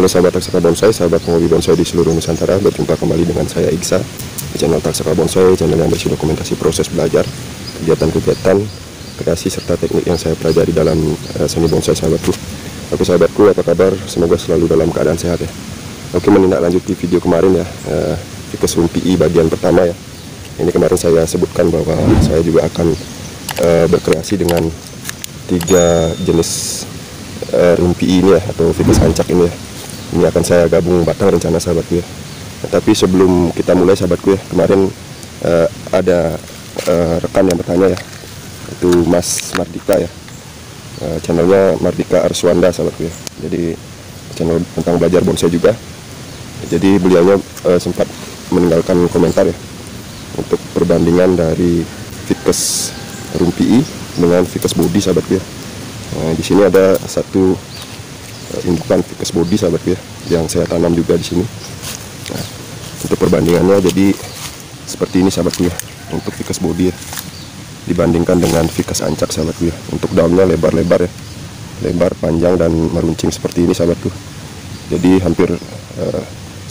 Halo sahabat Taksaka Bonsai, sahabat penghobi bonsai di seluruh Nusantara. Berjumpa kembali dengan saya Iksa di channel Taksaka Bonsai, channel yang berisi dokumentasi proses belajar, kegiatan-kegiatan, kreasi serta teknik yang saya pelajari dalam seni bonsai sahabatku. Oke sahabatku, apa kabar? Semoga selalu dalam keadaan sehat ya. Oke, menindaklanjuti video kemarin ya, Ficus Rumpii bagian pertama ya. Ini kemarin saya sebutkan bahwa saya juga akan berkreasi dengan 3 jenis Rumpii ini ya, atau Ficus ancak ini ya. Ini akan saya gabung batang rencana sahabatku ya. Nah, tapi sebelum kita mulai sahabatku ya, kemarin ada rekan yang bertanya ya, itu Mas Mardika ya, channelnya Mardika Arswanda sahabatku ya. Jadi channel tentang belajar bonsai juga. Jadi beliaunya sempat meninggalkan komentar ya untuk perbandingan dari Ficus Rumpii dengan Ficus body sahabatku ya. Nah, di sini ada satu indukan Ficus body sahabatku ya, yang saya tanam juga di sini. Nah, untuk perbandingannya jadi seperti ini sahabatku ya, untuk Ficus body ya, dibandingkan dengan Ficus ancak sahabatku ya. Untuk daunnya lebar-lebar ya, lebar, panjang, dan meruncing seperti ini sahabatku. Jadi hampir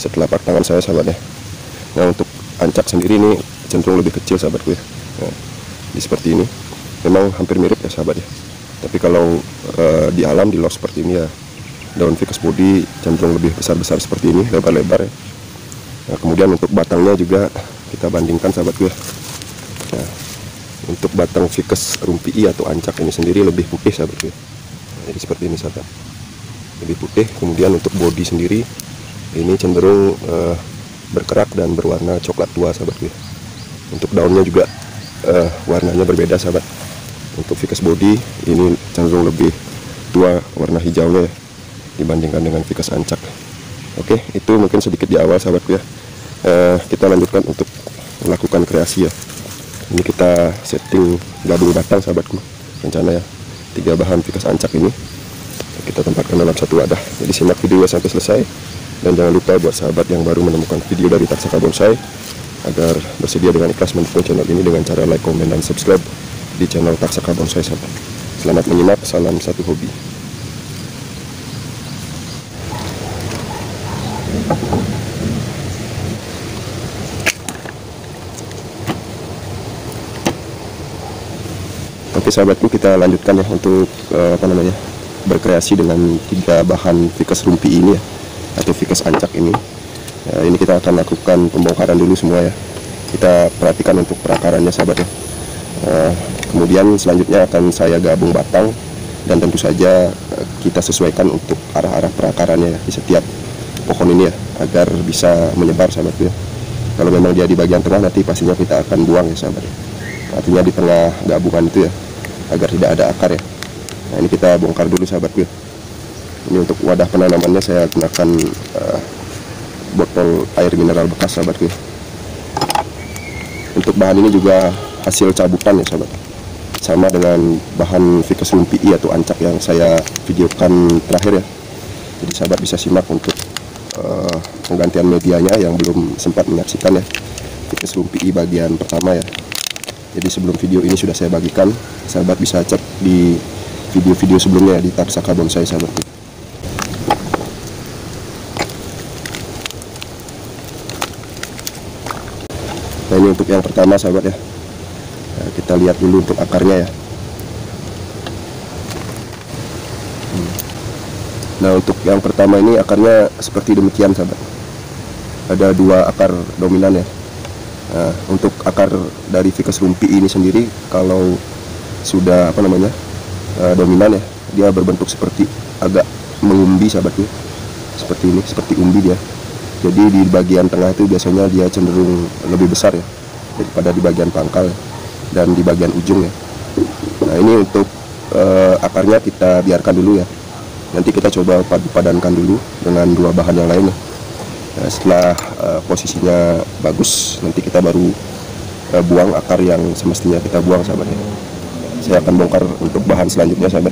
setelapak tangan saya sahabat ya. Nah, untuk ancak sendiri ini cenderung lebih kecil sahabatku ya. Nah, ini seperti ini, memang hampir mirip ya sahabat ya. Tapi kalau di alam, di luar seperti ini ya, daun Ficus body cenderung lebih besar-besar seperti ini, lebar-lebar ya. Nah, kemudian untuk batangnya juga kita bandingkan sahabatku ya. Nah, untuk batang Ficus Rumpii atau ancak ini sendiri lebih putih sahabatku ya. Nah, jadi seperti ini sahabat, lebih putih. Kemudian untuk body sendiri ini cenderung berkerak dan berwarna coklat tua sahabatku ya. Untuk daunnya juga warnanya berbeda sahabat. Untuk Ficus body ini cenderung lebih tua warna hijaunya ya, dibandingkan dengan Ficus ancak. Oke, itu mungkin sedikit di awal sahabatku ya. Kita lanjutkan untuk melakukan kreasi ya. Ini kita setting gabung batang sahabatku, rencana ya, 3 bahan Ficus ancak ini kita tempatkan dalam satu wadah. Jadi simak videonya sampai selesai, dan jangan lupa buat sahabat yang baru menemukan video dari Taksaka Bonsai agar bersedia dengan ikhlas mendukung channel ini dengan cara like, komen, dan subscribe di channel Taksaka Bonsai sahabat. Selamat menyimak, salam satu hobi. Oke sahabatku, kita lanjutkan ya untuk berkreasi dengan 3 bahan Ficus Rumpii ini ya, atau Ficus ancak ini. Ini kita akan lakukan pembongkaran dulu semua ya. Kita perhatikan untuk perakarannya sahabat ya. Kemudian selanjutnya akan saya gabung batang, dan tentu saja kita sesuaikan untuk arah-arah perakarannya ya, di setiap pohon ini ya, agar bisa menyebar sahabatku ya. Kalau memang dia di bagian tengah, nanti pastinya kita akan buang ya sahabat ya. Artinya di tengah gabungan itu ya, agar tidak ada akar ya. Nah, ini kita bongkar dulu sahabatku ya. Ini untuk wadah penanamannya saya gunakan botol air mineral bekas sahabatku ya. Untuk bahan ini juga hasil cabutan ya sahabat, sama dengan bahan Ficus Rumpii atau ancak yang saya videokan terakhir ya. Jadi sahabat bisa simak untuk penggantian medianya yang belum sempat menyaksikan ya, Ficus Rumpii bagian pertama ya. Jadi sebelum video ini sudah saya bagikan, sahabat bisa cek di video-video sebelumnya ya, di Taksaka Bonsai sahabat. Nah, ini untuk yang pertama sahabat ya. Nah, kita lihat dulu untuk akarnya ya. Nah, untuk yang pertama ini akarnya seperti demikian sahabat. Ada 2 akar dominan ya. Nah, untuk akar dari Ficus Rumpii ini sendiri, kalau sudah dominan ya, dia berbentuk seperti agak mengumbi sahabatku, seperti ini, seperti umbi dia. Jadi di bagian tengah itu biasanya dia cenderung lebih besar ya, daripada di bagian pangkal dan di bagian ujung ya. Nah, ini untuk akarnya kita biarkan dulu ya. Nanti kita coba padankan dulu dengan 2 bahan yang lainnya. Nah, setelah posisinya bagus, nanti kita baru buang akar yang semestinya kita buang sahabat ya. Saya akan bongkar untuk bahan selanjutnya sahabat.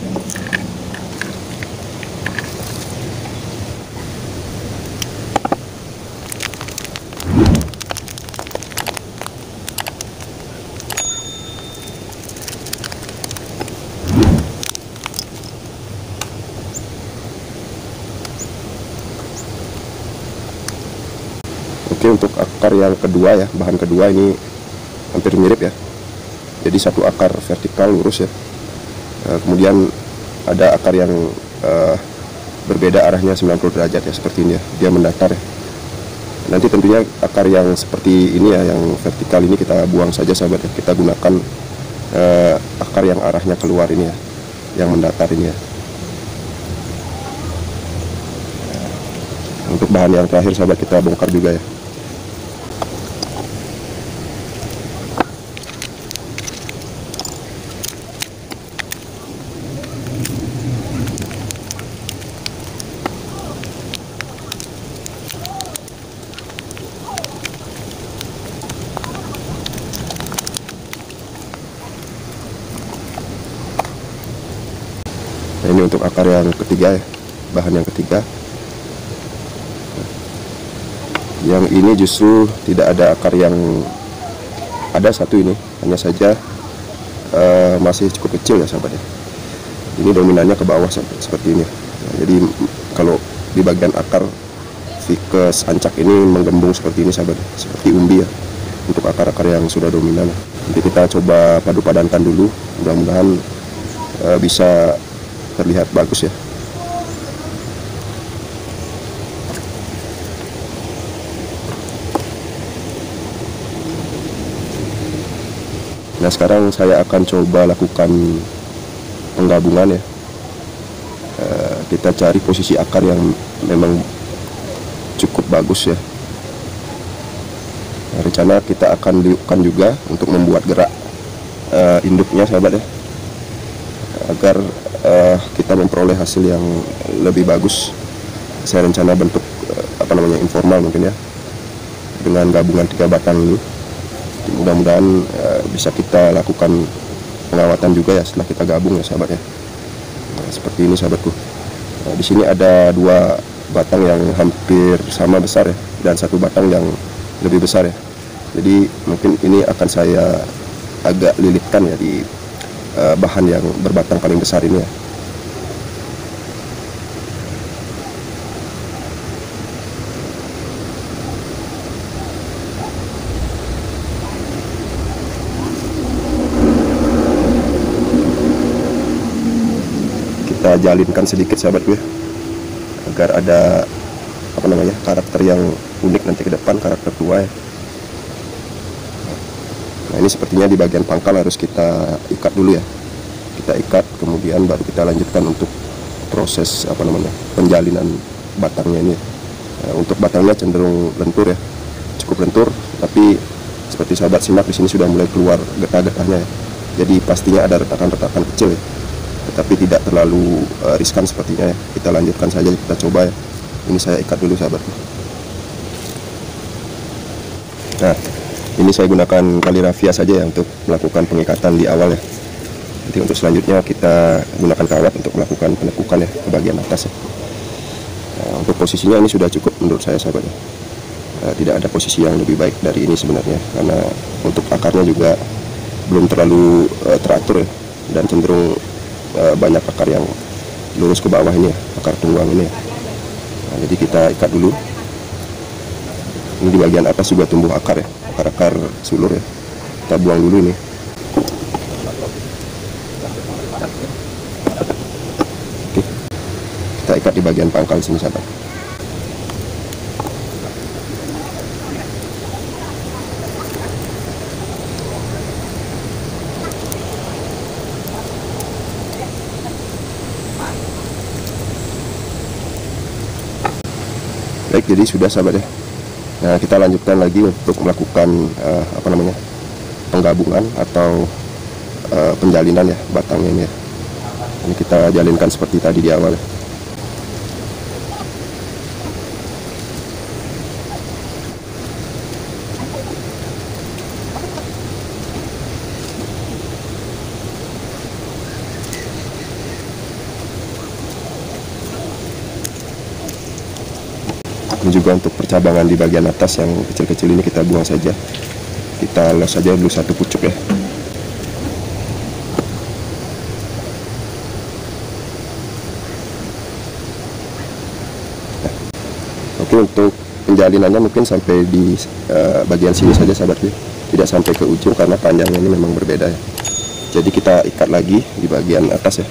akar yang kedua ya, bahan kedua ini hampir mirip ya. Jadi satu akar vertikal lurus ya. Kemudian ada akar yang berbeda arahnya 90 derajat ya, seperti ini ya, dia mendatar ya. Nanti tentunya akar yang seperti ini ya, yang vertikal ini kita buang saja sahabat ya. Kita gunakan akar yang arahnya keluar ini ya, yang mendatar ini ya. Untuk bahan yang terakhir sahabat, kita bongkar juga ya. Nah, ini untuk akar yang ketiga ya, bahan yang ketiga. Yang ini justru tidak ada akar yang ada satu ini, hanya saja masih cukup kecil ya sahabat ya. Ini dominannya ke bawah seperti ini. Nah, jadi kalau di bagian akar ficus ancak ini menggembung seperti ini sahabat, seperti umbi ya, untuk akar-akar yang sudah dominan. Nanti kita coba padu padankan dulu, mudah-mudahan bisa terlihat bagus ya. Nah, sekarang saya akan coba lakukan penggabungan ya. Kita cari posisi akar yang memang cukup bagus ya. Nah, rencana kita akan liupkan juga untuk membuat gerak induknya sahabat ya, agar kita memperoleh hasil yang lebih bagus. Saya rencana bentuk informal mungkin ya, dengan gabungan 3 batang ini. Mudah-mudahan bisa kita lakukan pengawatan juga ya setelah kita gabung ya sahabat ya. Nah, seperti ini sahabatku. Nah, di sini ada 2 batang yang hampir sama besar ya, dan 1 batang yang lebih besar ya. Jadi mungkin ini akan saya agak lilitkan ya di bahan yang berbatang paling besar ini ya. Kita jalinkan sedikit sahabat gue, agar ada karakter yang unik nanti ke depan, karakter tua ya. Nah, ini sepertinya di bagian pangkal harus kita ikat dulu ya. Kita ikat, kemudian baru kita lanjutkan untuk proses penjalinan batangnya ini. Nah, untuk batangnya cenderung lentur ya, cukup lentur, tapi seperti sahabat simak di sini sudah mulai keluar getah-getahnya ya. Jadi pastinya ada retakan-retakan kecil ya, tetapi tidak terlalu riskan sepertinya ya. Kita lanjutkan saja, kita coba ya. Ini saya ikat dulu sahabat. Nah, ini saya gunakan tali rafia saja ya untuk melakukan pengikatan di awal ya. Nanti untuk selanjutnya kita gunakan kawat untuk melakukan penekukan ya ke bagian atas ya. Nah, untuk posisinya ini sudah cukup menurut saya sahabat ya. Tidak ada posisi yang lebih baik dari ini sebenarnya, karena untuk akarnya juga belum terlalu teratur ya, dan cenderung banyak akar yang lurus ke bawah ini ya, akar tunggang ini ya. Nah, jadi kita ikat dulu. Ini di bagian atas juga tumbuh akar ya, akar-akar sulur ya. Kita buang dulu ini. Oke. Kita ikat di bagian pangkal sini sahabat. Baik, jadi sudah sahabat ya. Nah, kita lanjutkan lagi untuk melakukan penggabungan atau penjalinan ya batangnya ini ya. Ini kita jalinkan seperti tadi di awal ya. Ini juga untuk percabangan di bagian atas yang kecil-kecil ini kita buang saja. Kita los saja dulu 1 pucuk ya. Nah, oke, untuk penjalinannya mungkin sampai di bagian sini saja sahabatku, tidak sampai ke ujung karena panjangnya ini memang berbeda ya. Jadi kita ikat lagi di bagian atas ya.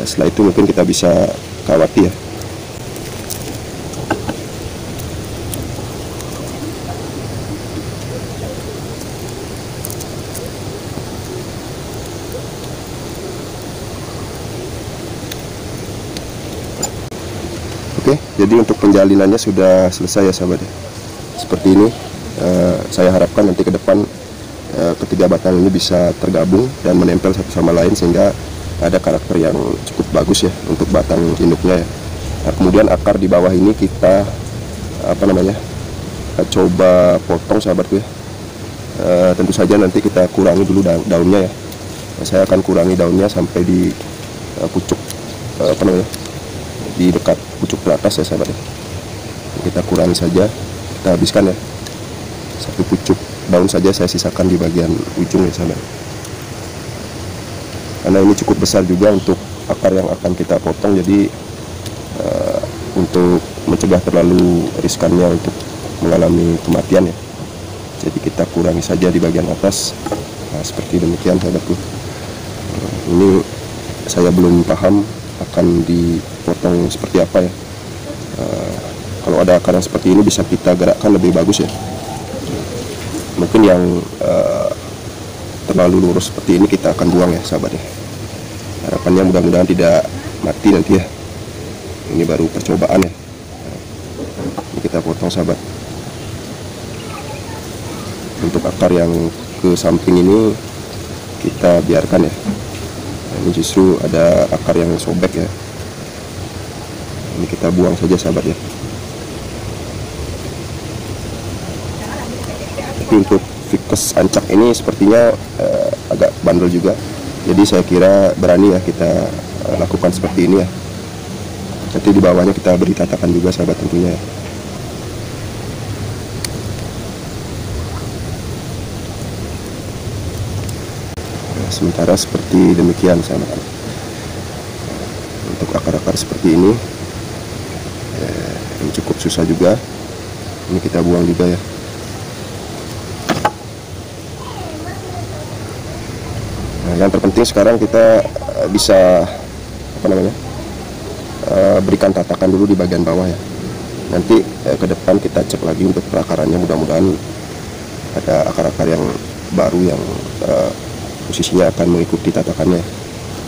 Setelah itu mungkin kita bisa kawati ya. Oke, jadi untuk penjalinannya sudah selesai ya sahabat ya. Seperti ini, saya harapkan nanti ke depan ketiga batang ini bisa tergabung dan menempel satu sama lain sehingga ada karakter yang cukup bagus ya untuk batang induknya ya. Nah, kemudian akar di bawah ini kita coba potong sahabatku ya. Tentu saja nanti kita kurangi dulu daunnya ya. Nah, saya akan kurangi daunnya sampai di pucuk di dekat pucuk teratas ya sahabat ya. Kita kurangi saja, kita habiskan ya. Satu pucuk daun saja saya sisakan di bagian ujung ya sahabat. Karena ini cukup besar juga untuk akar yang akan kita potong, jadi untuk mencegah terlalu riskannya untuk mengalami kematian ya. Jadi kita kurangi saja di bagian atas. Nah, seperti demikian sahabatku. Ini saya belum paham akan dipotong seperti apa ya. Kalau ada akar yang seperti ini bisa kita gerakkan lebih bagus ya. Mungkin yang terlalu lurus seperti ini kita akan buang ya sahabat ya. Harapannya mudah-mudahan tidak mati nanti ya. Ini baru percobaan ya. Ini kita potong sahabat. Untuk akar yang ke samping ini kita biarkan ya. Ini justru ada akar yang sobek ya. Ini kita buang saja sahabat ya. Tapi untuk ficus ancak ini sepertinya agak bandel juga. Jadi saya kira berani ya kita lakukan seperti ini ya. Nanti di bawahnya kita beri tatakan juga sahabat tentunya ya. Sementara seperti demikian sahabat. Untuk akar-akar seperti ini yang cukup susah juga, ini kita buang juga ya. Nah, yang terpenting sekarang kita bisa berikan tatakan dulu di bagian bawah ya. Nanti ke depan kita cek lagi untuk perakarannya, mudah-mudahan ada akar-akar yang baru yang posisinya akan mengikuti tatakannya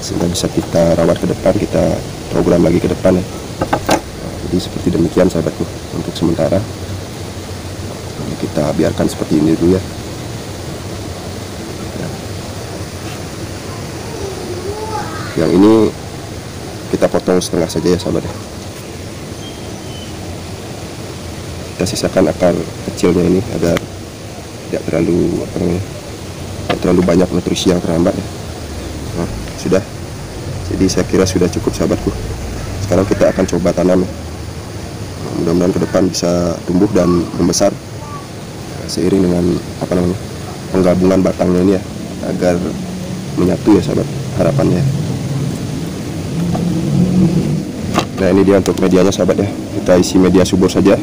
sehingga bisa kita rawat ke depan, kita program lagi ke depan ya. Jadi seperti demikian sahabatku untuk sementara. Kita biarkan seperti ini dulu ya. Yang ini kita potong setengah saja ya sahabat ya. Kita sisakan akar kecilnya ini agar tidak terlalu banyak nutrisi yang terhambat ya. Nah, sudah. Jadi saya kira sudah cukup sahabatku. Sekarang kita akan coba tanam ya. Mudah-mudahan ke depan bisa tumbuh dan membesar seiring dengan penggabungan batangnya ini ya, agar menyatu ya sahabat, harapannya. Nah, ini dia untuk medianya sahabat ya. Kita isi media subur saja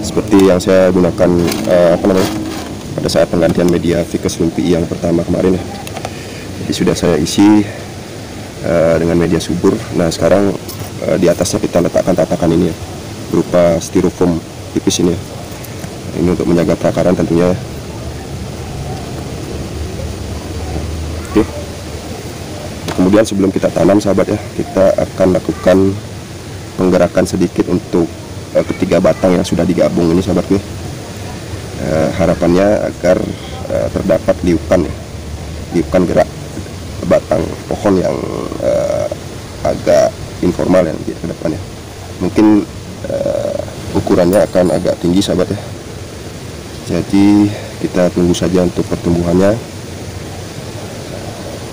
seperti yang saya gunakan pada saat penggantian media ficus lumpi yang pertama kemarin ya. Jadi sudah saya isi dengan media subur. Nah, sekarang di atasnya kita letakkan tatakan ini ya, berupa styrofoam tipis ini ya. Ini untuk menjaga perakaran tentunya ya. Oke. Kemudian sebelum kita tanam sahabat ya, kita akan lakukan penggerakan sedikit untuk ketiga batang yang sudah digabung ini sahabatku. Harapannya agar terdapat liukan ya, liukan gerak batang pohon yang agak informal yang di depannya. Mungkin ukurannya akan agak tinggi sahabat ya. Jadi kita tunggu saja untuk pertumbuhannya.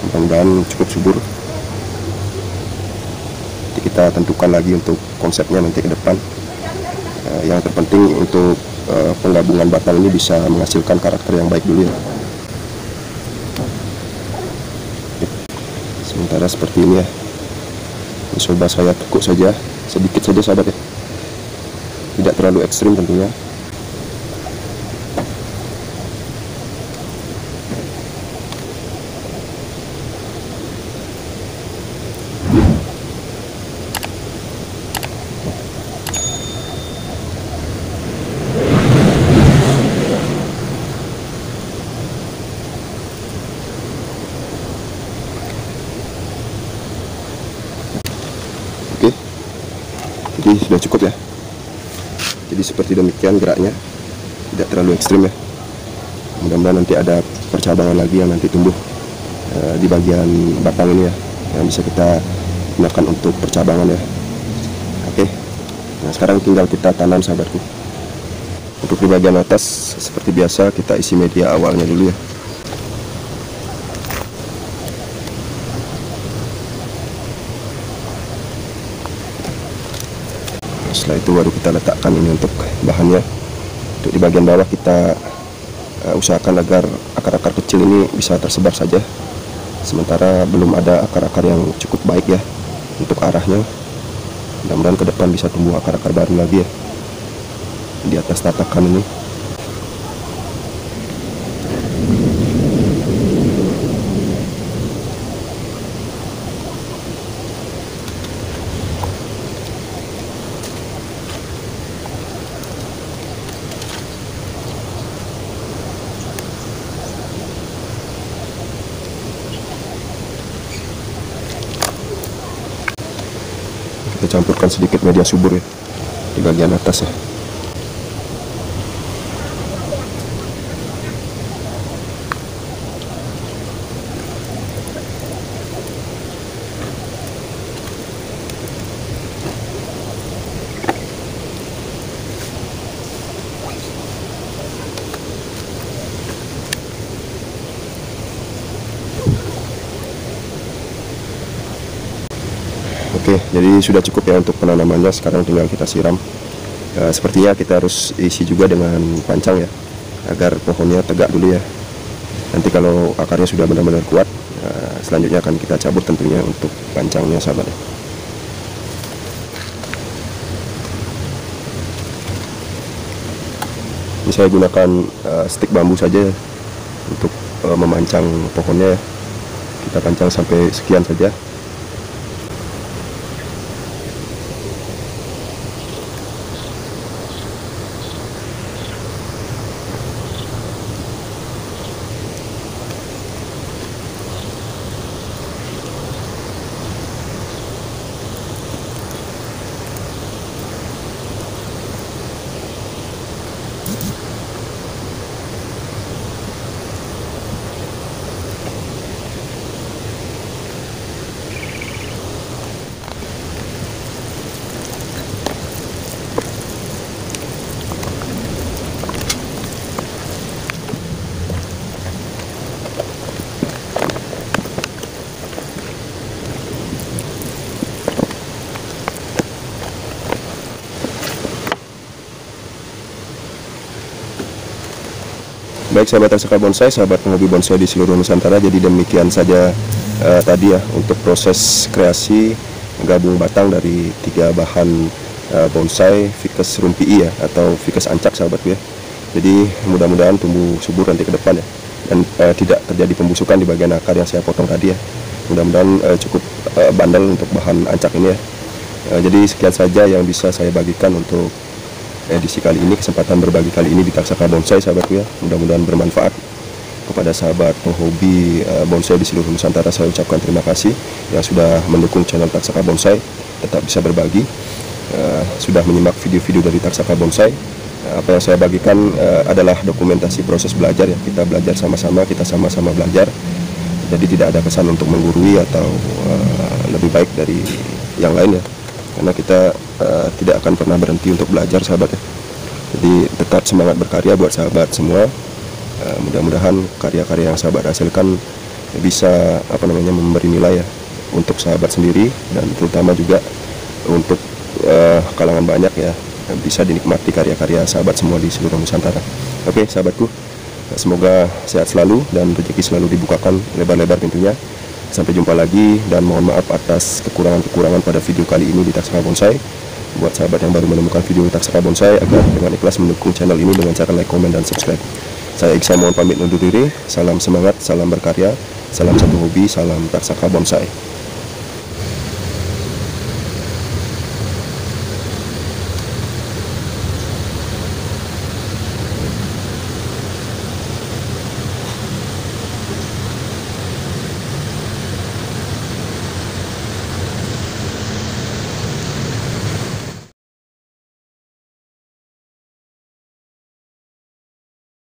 Mudah-mudahan cukup subur. Kita tentukan lagi untuk konsepnya nanti ke depan. Yang terpenting untuk penggabungan batang ini bisa menghasilkan karakter yang baik dulu ya. Sementara seperti ini ya. Coba saya tekuk saja sedikit saja sahabat ya, tidak terlalu ekstrim tentunya. Oke, jadi sudah cukup ya. Jadi seperti demikian geraknya, tidak terlalu ekstrim ya. Mudah-mudahan nanti ada percabangan lagi yang nanti tumbuh di bagian batang ini ya, yang bisa kita gunakan untuk percabangan ya. Oke, nah sekarang tinggal kita tanam sahabatku. Untuk di bagian atas seperti biasa kita isi media awalnya dulu ya. Setelah itu baru kita letakkan ini untuk bahannya. Untuk di bagian bawah kita usahakan agar akar-akar kecil ini bisa tersebar saja, sementara belum ada akar-akar yang cukup baik ya untuk arahnya. Mudah-mudahan ke depan bisa tumbuh akar-akar baru lagi ya di atas tatakan ini. Kita campurkan sedikit media subur ya di bagian atas ya. Oke, jadi sudah cukup ya untuk penanamannya. Sekarang tinggal kita siram. Sepertinya kita harus isi juga dengan pancang ya, agar pohonnya tegak dulu ya. Nanti kalau akarnya sudah benar-benar kuat, selanjutnya akan kita cabut tentunya untuk pancangnya sahabat. Ini saya gunakan stik bambu saja untuk memancang pohonnya ya. Kita pancang sampai sekian saja. Baik sahabat Taksaka Bonsai, sahabat penghobi bonsai di seluruh Nusantara, jadi demikian saja tadi ya untuk proses kreasi gabung batang dari 3 bahan bonsai Ficus rumpii ya, atau Ficus ancak sahabatku ya. Jadi mudah-mudahan tumbuh subur nanti ke depan ya, dan tidak terjadi pembusukan di bagian akar yang saya potong tadi ya. Mudah-mudahan cukup bandel untuk bahan ancak ini ya. Jadi sekian saja yang bisa saya bagikan untuk edisi kali ini, kesempatan berbagi kali ini di Taksaka Bonsai sahabatku ya. Mudah-mudahan bermanfaat. Kepada sahabat penghobi bonsai di seluruh Nusantara, saya ucapkan terima kasih yang sudah mendukung channel Taksaka Bonsai, tetap bisa berbagi, sudah menyimak video-video dari Taksaka Bonsai. Apa yang saya bagikan adalah dokumentasi proses belajar ya. Kita belajar sama-sama, kita sama-sama belajar. Jadi tidak ada kesan untuk menggurui atau lebih baik dari yang lain ya, karena kita tidak akan pernah berhenti untuk belajar sahabat ya. Jadi tetap semangat berkarya buat sahabat semua. Mudah-mudahan karya-karya yang sahabat hasilkan bisa memberi nilai ya untuk sahabat sendiri, dan terutama juga untuk kalangan banyak ya, bisa dinikmati karya-karya sahabat semua di seluruh Nusantara. Oke sahabatku, semoga sehat selalu dan rezeki selalu dibukakan lebar-lebar pintunya. Sampai jumpa lagi, dan mohon maaf atas kekurangan-kekurangan pada video kali ini di Taksaka Bonsai. buat sahabat yang baru menemukan video Taksaka Bonsai agar dengan ikhlas mendukung channel ini dengan cara like, komen, dan subscribe. Saya Iksan mohon pamit undur diri. Salam semangat, salam berkarya, salam satu hobi, salam Taksaka Bonsai.